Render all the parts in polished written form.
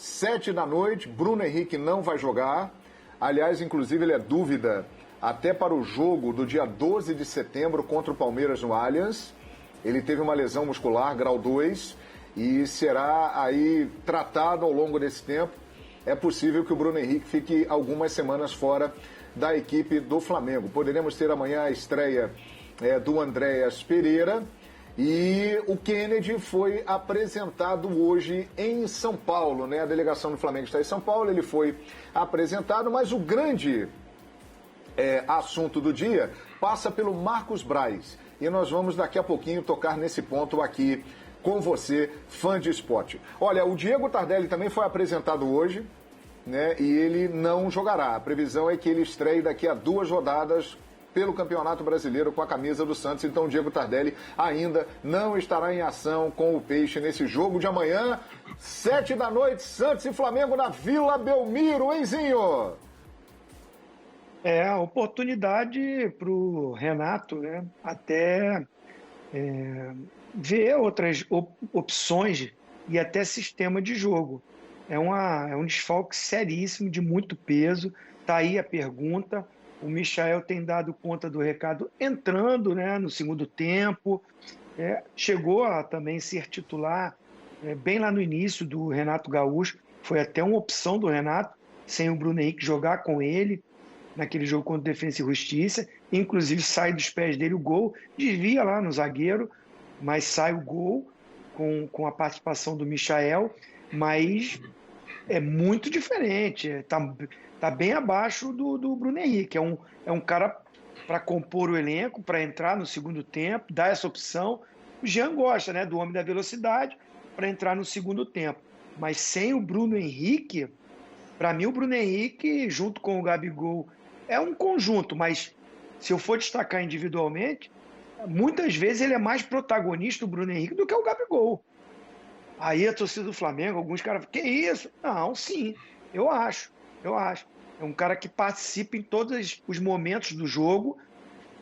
7h, Bruno Henrique não vai jogar. Aliás, inclusive, ele é dúvida até para o jogo do dia 12 de setembro contra o Palmeiras no Allianz. Ele teve uma lesão muscular, grau 2, e será aí tratado ao longo desse tempo. É possível que o Bruno Henrique fique algumas semanas fora da equipe do Flamengo. Poderemos ter amanhã a estreia do Andréas Pereira. E o Kennedy foi apresentado hoje em São Paulo, né? A delegação do Flamengo está em São Paulo, ele foi apresentado, mas o grande assunto do dia passa pelo Marcos Braz. E nós vamos daqui a pouquinho tocar nesse ponto aqui com você, fã de esporte. Olha, o Diego Tardelli também foi apresentado hoje, né? E ele não jogará. A previsão é que ele estreie daqui a 2 rodadas pelo Campeonato Brasileiro com a camisa do Santos. Então o Diego Tardelli ainda não estará em ação com o Peixe nesse jogo de amanhã, 7h, Santos e Flamengo na Vila Belmiro, hein, Zinho? É a oportunidade para o Renato, né? Até ver outras opções e até sistema de jogo. É um desfalque seríssimo, de muito peso. Está aí a pergunta. O Michael tem dado conta do recado entrando, né, no segundo tempo. Chegou a também ser titular bem lá no início do Renato Gaúcho. Foi até uma opção do Renato, sem o Bruno Henrique jogar com ele naquele jogo contra o Defensa e Justiça. Inclusive sai dos pés dele o gol, desvia lá no zagueiro, mas sai o gol com a participação do Michael. Mas é muito diferente, tá bem abaixo do Bruno Henrique. É um cara para compor o elenco, para entrar no segundo tempo, dar essa opção. O Jean gosta, né, do homem da velocidade, para entrar no segundo tempo. Mas sem o Bruno Henrique, para mim o Bruno Henrique, junto com o Gabigol, é um conjunto, mas se eu for destacar individualmente, muitas vezes ele é mais protagonista, o Bruno Henrique, do que o Gabigol. Aí a torcida do Flamengo, alguns caras, que isso? Não, sim, eu acho. É um cara que participa em todos os momentos do jogo.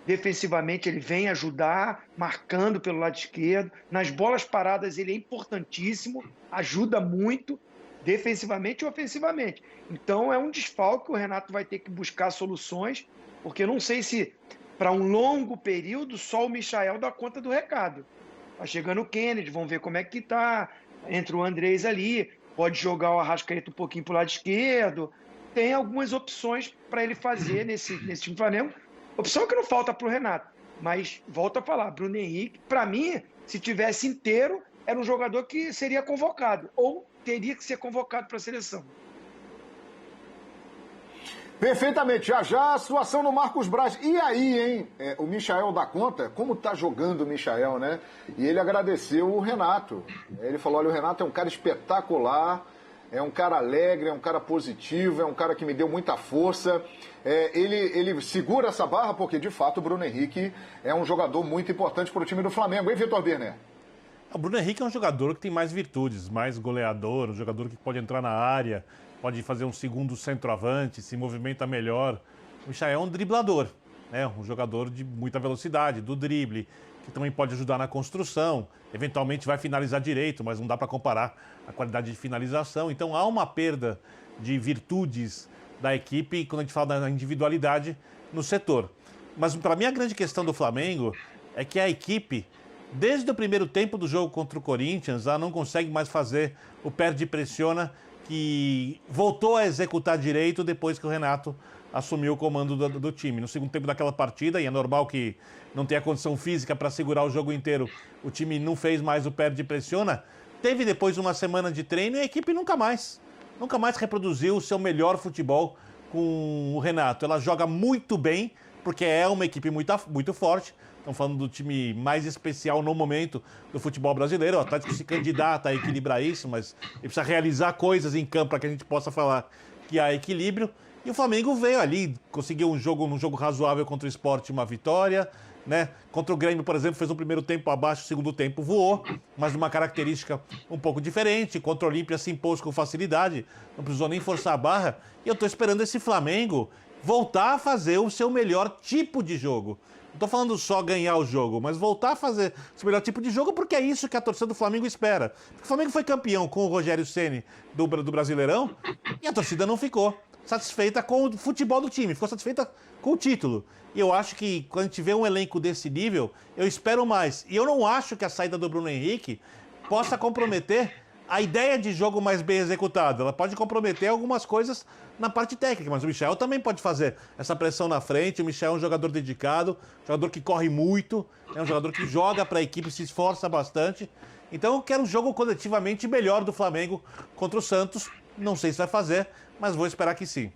Defensivamente ele vem ajudar, marcando pelo lado esquerdo. Nas bolas paradas ele é importantíssimo, ajuda muito, defensivamente e ofensivamente. Então é um desfalque que o Renato vai ter que buscar soluções, porque eu não sei se para um longo período só o Michael dá conta do recado. Tá chegando o Kennedy, vamos ver como é que tá. Entra o Andrés ali, pode jogar o Arrascaeta um pouquinho para o lado esquerdo. Tem algumas opções para ele fazer nesse time do Flamengo. Opção que não falta para o Renato. Mas, volto a falar, Bruno Henrique, para mim, se tivesse inteiro, era um jogador que seria convocado. Ou teria que ser convocado para a seleção. Perfeitamente. Já a situação no Marcos Braz. E aí, hein? O Michael dá conta? Como tá jogando o Michael, né? E ele agradeceu o Renato. Ele falou, olha, o Renato é um cara espetacular, é um cara alegre, é um cara positivo, é um cara que me deu muita força. Ele segura essa barra porque, de fato, o Bruno Henrique é um jogador muito importante para o time do Flamengo. Hein, Vitor Birner? O Bruno Henrique é um jogador que tem mais virtudes, mais goleador, um jogador que pode entrar na área, pode fazer um segundo centroavante, se movimenta melhor. O Michael é um driblador, né? Um jogador de muita velocidade, do drible, que também pode ajudar na construção, eventualmente vai finalizar direito, mas não dá para comparar a qualidade de finalização. Então há uma perda de virtudes da equipe quando a gente fala da individualidade no setor. Mas para mim a grande questão do Flamengo é que a equipe, desde o primeiro tempo do jogo contra o Corinthians, ela não consegue mais fazer o perde-pressiona, que voltou a executar direito depois que o Renato assumiu o comando do time. No segundo tempo daquela partida, e é normal que não tenha condição física para segurar o jogo inteiro, o time não fez mais o perde-pressiona. Teve depois uma semana de treino e a equipe nunca mais reproduziu o seu melhor futebol com o Renato. Ela joga muito bem, porque é uma equipe muito forte. Estamos falando do time mais especial no momento do futebol brasileiro. O Atlético se candidata a equilibrar isso, mas ele precisa realizar coisas em campo para que a gente possa falar que há equilíbrio. E o Flamengo veio ali, conseguiu um jogo razoável contra o Sport, uma vitória, né? Contra o Grêmio, por exemplo, fez um primeiro tempo abaixo, o segundo tempo voou, mas numa característica um pouco diferente. Contra o Olímpia se impôs com facilidade, não precisou nem forçar a barra. E eu estou esperando esse Flamengo voltar a fazer o seu melhor tipo de jogo. Não tô falando só ganhar o jogo, mas voltar a fazer esse melhor tipo de jogo, porque é isso que a torcida do Flamengo espera. O Flamengo foi campeão com o Rogério Ceni do Brasileirão e a torcida não ficou satisfeita com o futebol do time, ficou satisfeita com o título. E eu acho que quando a gente vê um elenco desse nível, eu espero mais. E eu não acho que a saída do Bruno Henrique possa comprometer a ideia de jogo mais bem executada. Ela pode comprometer algumas coisas na parte técnica, mas o Michel também pode fazer essa pressão na frente. O Michel é um jogador dedicado, um jogador que corre muito, é um jogador que joga para a equipe, se esforça bastante. Então eu quero um jogo coletivamente melhor do Flamengo contra o Santos. Não sei se vai fazer, mas vou esperar que sim.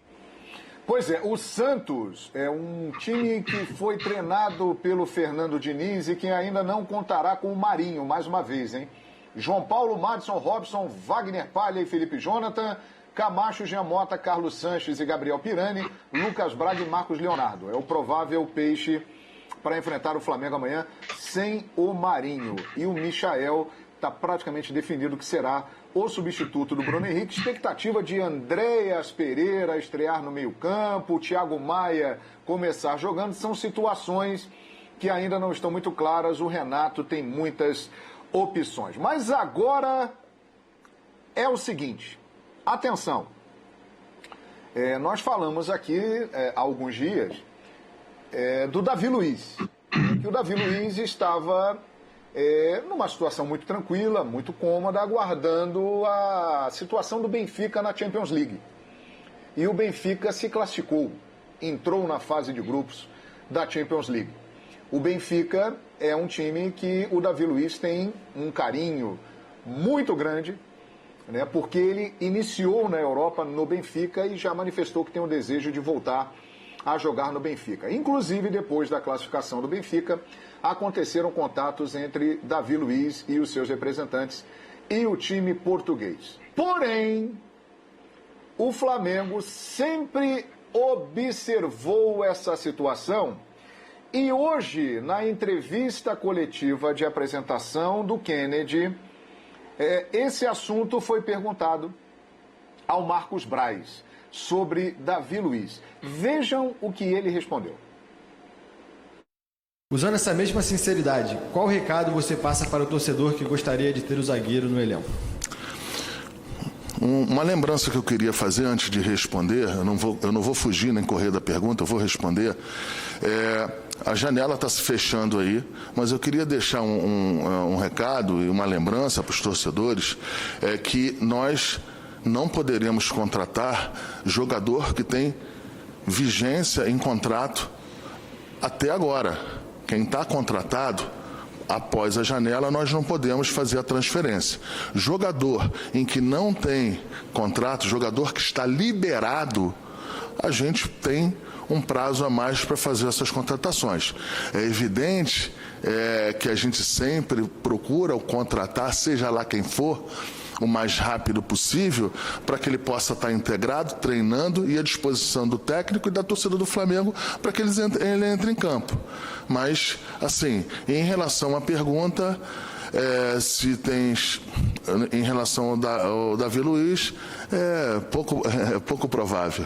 Pois é, o Santos é um time que foi treinado pelo Fernando Diniz e que ainda não contará com o Marinho, mais uma vez, hein? João Paulo, Madison, Robson, Wagner Palha e Felipe Jonathan, Camacho, Jean Mota, Carlos Sanches e Gabriel Pirani, Lucas Braga e Marcos Leonardo. É o provável peixe para enfrentar o Flamengo amanhã sem o Marinho. E o Michael está praticamente definido que será o substituto do Bruno Henrique. Expectativa de Andréas Pereira estrear no meio-campo, Thiago Maia começar jogando. São situações que ainda não estão muito claras. O Renato tem muitas opções. Mas agora é o seguinte, atenção, nós falamos aqui há alguns dias do Davi Luiz, que o Davi Luiz estava numa situação muito tranquila, muito cômoda, aguardando a situação do Benfica na Champions League. E o Benfica se classificou, entrou na fase de grupos da Champions League. O Benfica é um time que o Davi Luiz tem um carinho muito grande, né, porque ele iniciou na Europa no Benfica e já manifestou que tem o desejo de voltar a jogar no Benfica. Inclusive, depois da classificação do Benfica, aconteceram contatos entre Davi Luiz e os seus representantes e o time português. Porém, o Flamengo sempre observou essa situação. E hoje, na entrevista coletiva de apresentação do Kennedy, esse assunto foi perguntado ao Marcos Braz sobre Davi Luiz. Vejam o que ele respondeu. Usando essa mesma sinceridade, qual recado você passa para o torcedor que gostaria de ter o zagueiro no elenco? Uma lembrança que eu queria fazer antes de responder, eu não vou fugir nem correr da pergunta, eu vou responder. A janela está se fechando aí, mas eu queria deixar um recado e uma lembrança para os torcedores, que nós não poderemos contratar jogador que tem vigência em contrato até agora. Quem está contratado, após a janela, nós não podemos fazer a transferência. Jogador em que não tem contrato, jogador que está liberado, a gente tem um prazo a mais para fazer essas contratações. É evidente que a gente sempre procura o contratar, seja lá quem for, o mais rápido possível, para que ele possa estar integrado, treinando e à disposição do técnico e da torcida do Flamengo para que ele entre em campo. Mas, assim, em relação à pergunta, se tens, em relação ao Davi Luiz, é pouco provável.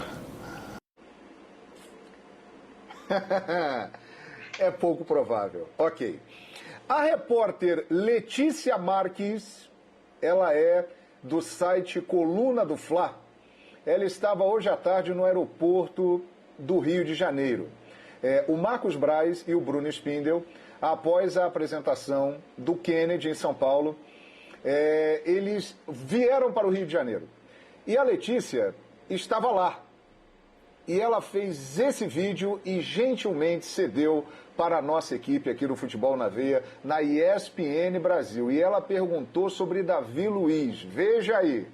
É pouco provável. Ok. A repórter Letícia Marques, ela é do site Coluna do Fla. Ela estava hoje à tarde no aeroporto do Rio de Janeiro. O Marcos Braz e o Bruno Spindel, após a apresentação do Kennedy em São Paulo, eles vieram para o Rio de Janeiro. E a Letícia estava lá. E ela fez esse vídeo e gentilmente cedeu para a nossa equipe aqui do Futebol na Veia, na ESPN Brasil. E ela perguntou sobre Davi Luiz. Veja aí.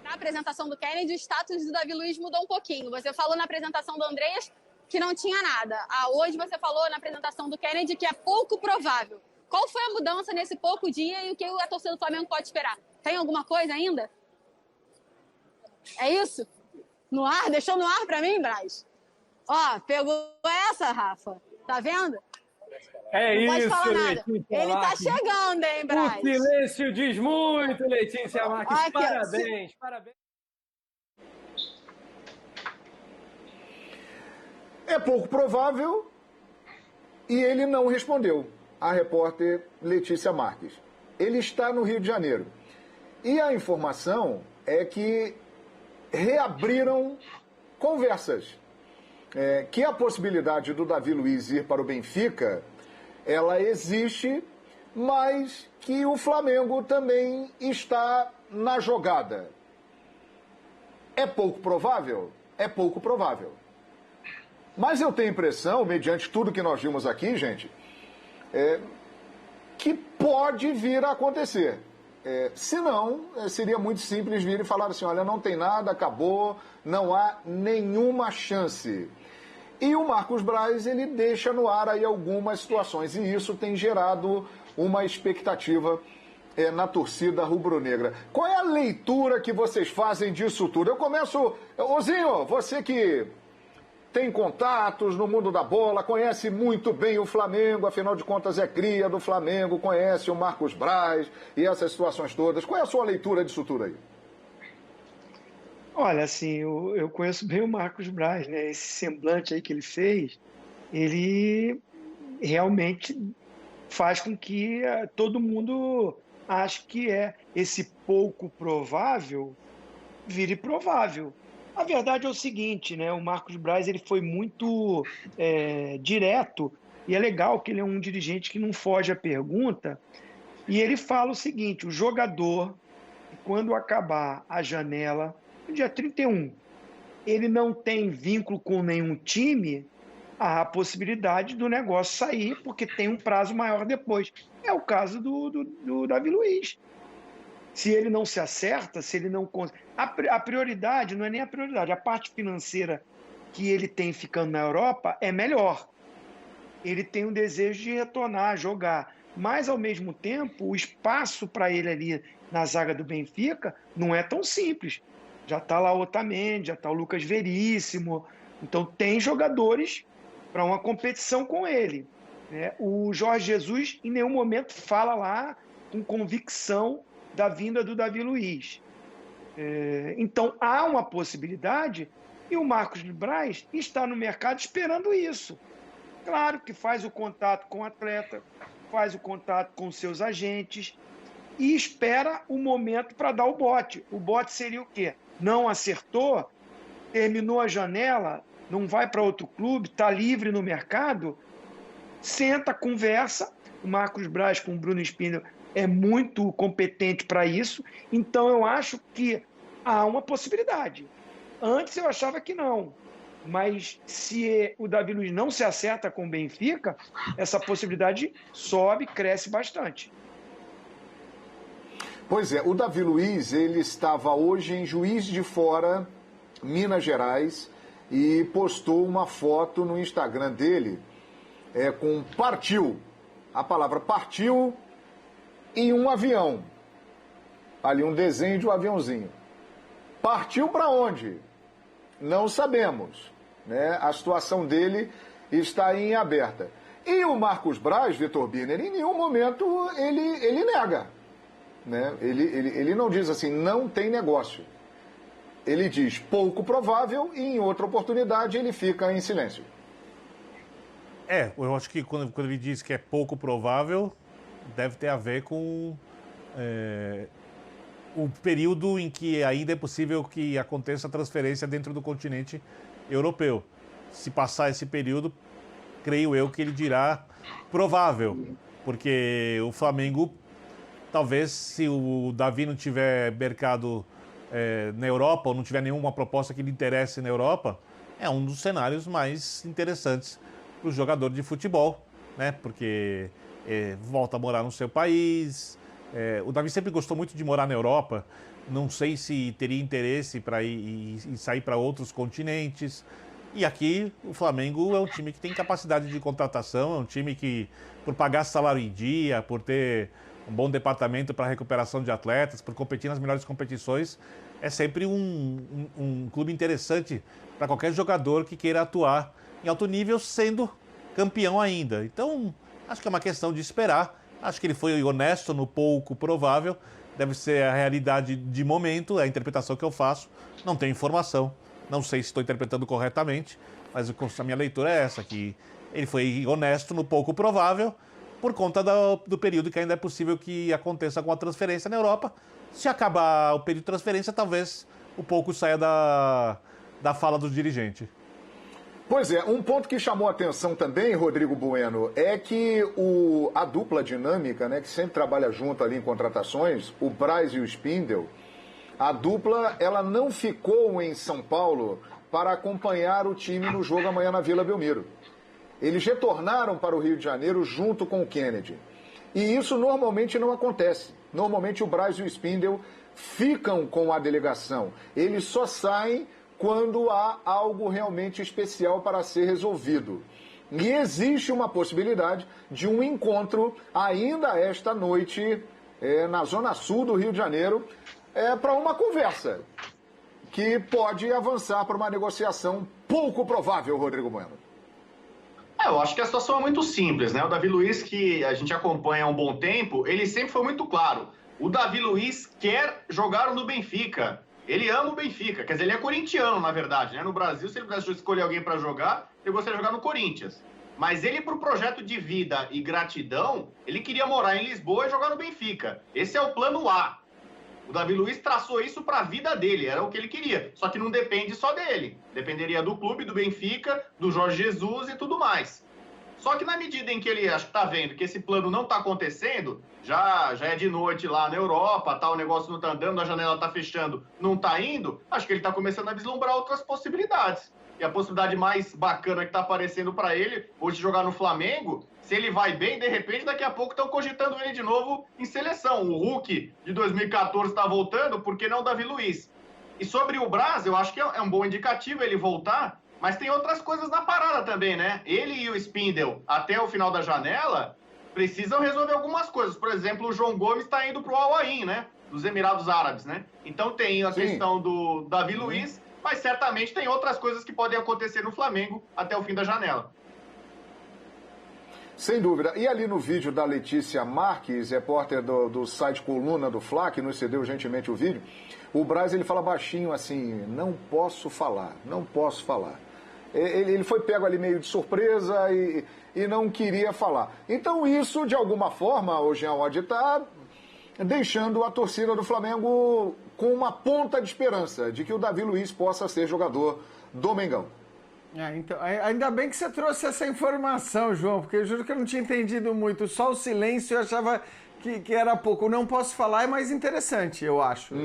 Na apresentação do Kennedy, o status do Davi Luiz mudou um pouquinho. Você falou na apresentação do Andreas que não tinha nada. Hoje você falou na apresentação do Kennedy que é pouco provável. Qual foi a mudança nesse pouco dia e o que a torcida do Flamengo pode esperar? Tem alguma coisa ainda? É isso? No ar? Deixou no ar pra mim, Braz? Ó, pegou essa, Rafa. Tá vendo? É não isso, pode falar nada. Letícia Ele Marques. tá chegando, hein, Braz? O silêncio diz muito, Letícia Marques. Aqui, parabéns, parabéns. É pouco provável e ele não respondeu. A repórter Letícia Marques. Ele está no Rio de Janeiro. E a informação é que reabriram conversas. Que a possibilidade do Davi Luiz ir para o Benfica, ela existe, mas que o Flamengo também está na jogada. É pouco provável? É pouco provável. Mas eu tenho a impressão, mediante tudo que nós vimos aqui, gente, que pode vir a acontecer. Se não, seria muito simples vir e falar assim, olha, não tem nada, acabou, não há nenhuma chance. E o Marcos Braz, ele deixa no ar aí algumas situações, e isso tem gerado uma expectativa na torcida rubro-negra. Qual é a leitura que vocês fazem disso tudo? Eu começo... Ozinho, você que tem contatos no mundo da bola, conhece muito bem o Flamengo, afinal de contas é cria do Flamengo, conhece o Marcos Braz e essas situações todas. Qual é a sua leitura disso tudo aí? Olha, assim, eu conheço bem o Marcos Braz, né? Esse semblante aí que ele fez, ele realmente faz com que todo mundo ache que esse pouco provável vire provável. A verdade é o seguinte, né? O Marcos Braz, ele foi muito direto, e é legal que ele é um dirigente que não foge à pergunta, e ele fala o seguinte, o jogador, quando acabar a janela, no dia 31, ele não tem vínculo com nenhum time, há a possibilidade do negócio sair, porque tem um prazo maior depois. É o caso do Davi Luiz. Se ele não se acerta, se ele não... A prioridade não é nem a prioridade, a parte financeira que ele tem ficando na Europa é melhor. Ele tem um desejo de retornar, jogar, mas, ao mesmo tempo, o espaço para ele ali na zaga do Benfica não é tão simples. Já está lá o Otamendi, já está o Lucas Veríssimo, então tem jogadores para uma competição com ele. Né? O Jorge Jesus em nenhum momento fala lá com convicção da vinda do Davi Luiz. Então há uma possibilidade e o Marcos Braz está no mercado esperando isso. Claro que faz o contato com o atleta, faz o contato com seus agentes e espera o momento para dar o bote. O bote seria o quê? Não acertou, terminou a janela, não vai para outro clube, está livre no mercado, senta, conversa. O Marcos Braz com o Bruno Spindler é muito competente para isso, então eu acho que há uma possibilidade. Antes eu achava que não, mas se o Davi Luiz não se acerta com o Benfica, essa possibilidade sobe, cresce bastante. Pois é, o Davi Luiz, ele estava hoje em Juiz de Fora, Minas Gerais, e postou uma foto no Instagram dele com partiu, a palavra partiu e um avião. Ali um desenho de um aviãozinho. Partiu para onde? Não sabemos. Né? A situação dele está em aberta. E o Marcos Braz, Vitor Birner, em nenhum momento ele nega. Né? Ele não diz assim, não tem negócio. Ele diz pouco provável e em outra oportunidade ele fica em silêncio. Eu acho que quando ele diz que é pouco provável, deve ter a ver com o período em que ainda é possível que aconteça a transferência dentro do continente europeu. Se passar esse período, creio eu que ele dirá provável, porque o Flamengo, talvez, se o Davi não tiver mercado na Europa, ou não tiver nenhuma proposta que lhe interesse na Europa, é um dos cenários mais interessantes para o jogador de futebol, né? Porque volta a morar no seu país. O Davi sempre gostou muito de morar na Europa. Não sei se teria interesse para ir e sair para outros continentes. E aqui o Flamengo é um time que tem capacidade de contratação, é um time que, por pagar salário em dia, por ter um bom departamento para recuperação de atletas, por competir nas melhores competições, é sempre um clube interessante para qualquer jogador que queira atuar em alto nível, sendo campeão ainda. Então, acho que é uma questão de esperar. Acho que ele foi honesto no pouco provável. Deve ser a realidade de momento, é a interpretação que eu faço. Não tenho informação, Não sei se estou interpretando corretamente, mas a minha leitura é essa, que ele foi honesto no pouco provável, por conta do período que ainda é possível que aconteça com a transferência na Europa. Se acabar o período de transferência, talvez o pouco saia da fala do dirigente. Pois é, um ponto que chamou a atenção também, Rodrigo Bueno, é que a dupla dinâmica, né, que sempre trabalha junto ali em contratações, o Braz e o Spindel, a dupla ela não ficou em São Paulo para acompanhar o time no jogo amanhã na Vila Belmiro. Eles retornaram para o Rio de Janeiro junto com o Kennedy. E isso normalmente não acontece. Normalmente o Braz e o Spindel ficam com a delegação. Eles só saem quando há algo realmente especial para ser resolvido. E existe uma possibilidade de um encontro ainda esta noite na Zona Sul do Rio de Janeiro para uma conversa que pode avançar para uma negociação pouco provável, Rodrigo Bueno. Eu acho que a situação é muito simples, né? O Davi Luiz, que a gente acompanha há um bom tempo, ele sempre foi muito claro. O Davi Luiz quer jogar no Benfica. Ele ama o Benfica. Quer dizer, ele é corintiano, na verdade, né? No Brasil, se ele pudesse escolher alguém para jogar, ele gostaria de jogar no Corinthians. Mas ele, pro projeto de vida e gratidão, ele queria morar em Lisboa e jogar no Benfica. Esse é o plano A. O Davi Luiz traçou isso para a vida dele, era o que ele queria. Só que não depende só dele. Dependeria do clube, do Benfica, do Jorge Jesus e tudo mais. Só que na medida em que ele acho que está vendo que esse plano não está acontecendo, já é de noite lá na Europa, tá, o negócio não está andando, a janela está fechando, não está indo, acho que ele está começando a vislumbrar outras possibilidades. E a possibilidade mais bacana que está aparecendo para ele, hoje jogar no Flamengo, se ele vai bem, de repente, daqui a pouco estão cogitando ele de novo em seleção. O Hulk de 2014 está voltando, por que não o Davi Luiz? E sobre o Braz, eu acho que é um bom indicativo ele voltar, mas tem outras coisas na parada também, né? Ele e o Spindel, até o final da janela, precisam resolver algumas coisas. Por exemplo, o João Gomes está indo para o Al Ain, né? Dos Emirados Árabes, né? Então tem a questão do Davi Luiz, mas certamente tem outras coisas que podem acontecer no Flamengo até o fim da janela. Sem dúvida. E ali no vídeo da Letícia Marques, repórter do site Coluna do Fla, que nos cedeu gentilmente o vídeo, o Braz ele fala baixinho assim, não posso falar. Ele foi pego ali meio de surpresa e não queria falar. Então isso, de alguma forma, o Jean Oddi está deixando a torcida do Flamengo com uma ponta de esperança de que o Davi Luiz possa ser jogador do Mengão. Então, ainda bem que você trouxe essa informação, João, porque eu juro que eu não tinha entendido muito. Só o silêncio eu achava que era pouco. O não posso falar é mais interessante, eu acho.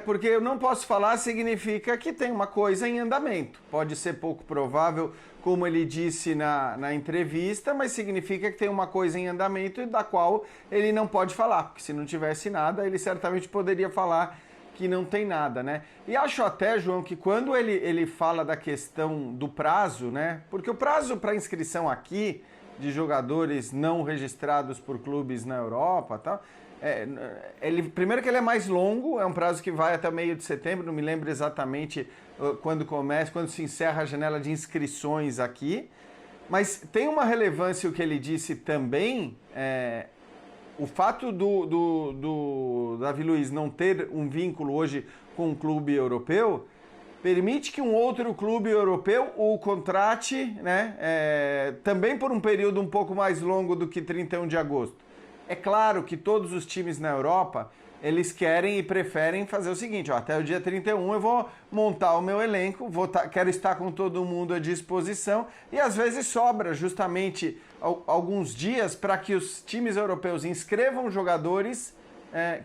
Porque eu não posso falar significa que tem uma coisa em andamento. Pode ser pouco provável, como ele disse na entrevista, mas significa que tem uma coisa em andamento e da qual ele não pode falar. Porque se não tivesse nada, ele certamente poderia falar que não tem nada, né? E acho até, João, que quando ele fala da questão do prazo, né? Porque o prazo para inscrição aqui de jogadores não registrados por clubes na Europa, tá? Primeiro que ele é mais longo, é um prazo que vai até meio de setembro, não me lembro exatamente quando se encerra a janela de inscrições aqui, mas tem uma relevância o que ele disse também, o fato do Davi Luiz não ter um vínculo hoje com um clube europeu permite que um outro clube europeu o contrate, né, também por um período um pouco mais longo do que 31 de agosto. É claro que todos os times na Europa, eles querem e preferem fazer o seguinte, até o dia 31 eu vou montar o meu elenco, quero estar com todo mundo à disposição e às vezes sobra justamente alguns dias para que os times europeus inscrevam jogadores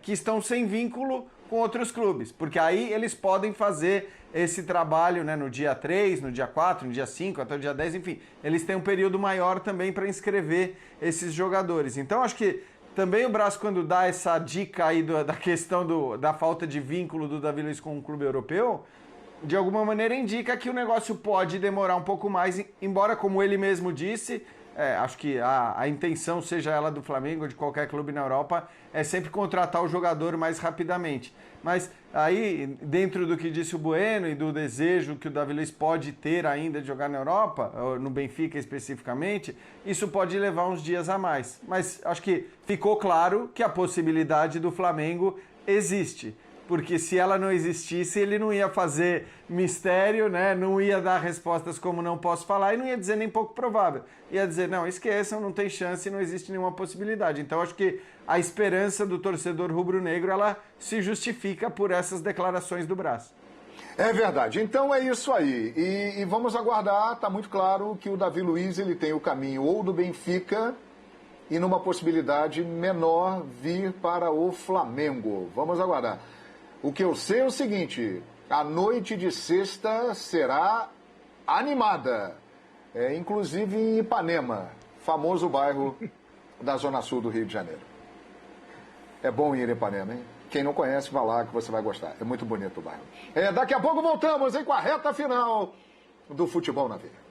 que estão sem vínculo com outros clubes, porque aí eles podem fazer esse trabalho, né, no dia 3, no dia 4, no dia 5, até o dia 10, enfim, eles têm um período maior também para inscrever esses jogadores. Então acho que também o Braz, quando dá essa dica aí da questão da falta de vínculo do Davi Luiz com um clube europeu, de alguma maneira indica que o negócio pode demorar um pouco mais, embora, como ele mesmo disse, acho que a intenção, seja ela do Flamengo ou de qualquer clube na Europa, é sempre contratar o jogador mais rapidamente. Mas aí, dentro do que disse o Bueno e do desejo que o Davi Luiz pode ter ainda de jogar na Europa, no Benfica especificamente, isso pode levar uns dias a mais. Mas acho que ficou claro que a possibilidade do Flamengo existe. porque se ela não existisse, ele não ia fazer mistério, né? Não ia dar respostas como não posso falar e não ia dizer nem pouco provável. Ia dizer, não, esqueçam, não tem chance, não existe nenhuma possibilidade. Então, acho que a esperança do torcedor rubro-negro, ela se justifica por essas declarações do Braz. É verdade. Então é isso aí. E vamos aguardar. Está muito claro que o Davi Luiz ele tem o caminho ou do Benfica e numa possibilidade menor vir para o Flamengo. Vamos aguardar. O que eu sei é o seguinte, a noite de sexta será animada, inclusive em Ipanema, famoso bairro da Zona Sul do Rio de Janeiro. É bom ir em Ipanema, hein? Quem não conhece, vá lá que você vai gostar. É muito bonito o bairro. Daqui a pouco voltamos, hein, com a reta final do Futebol na Veia.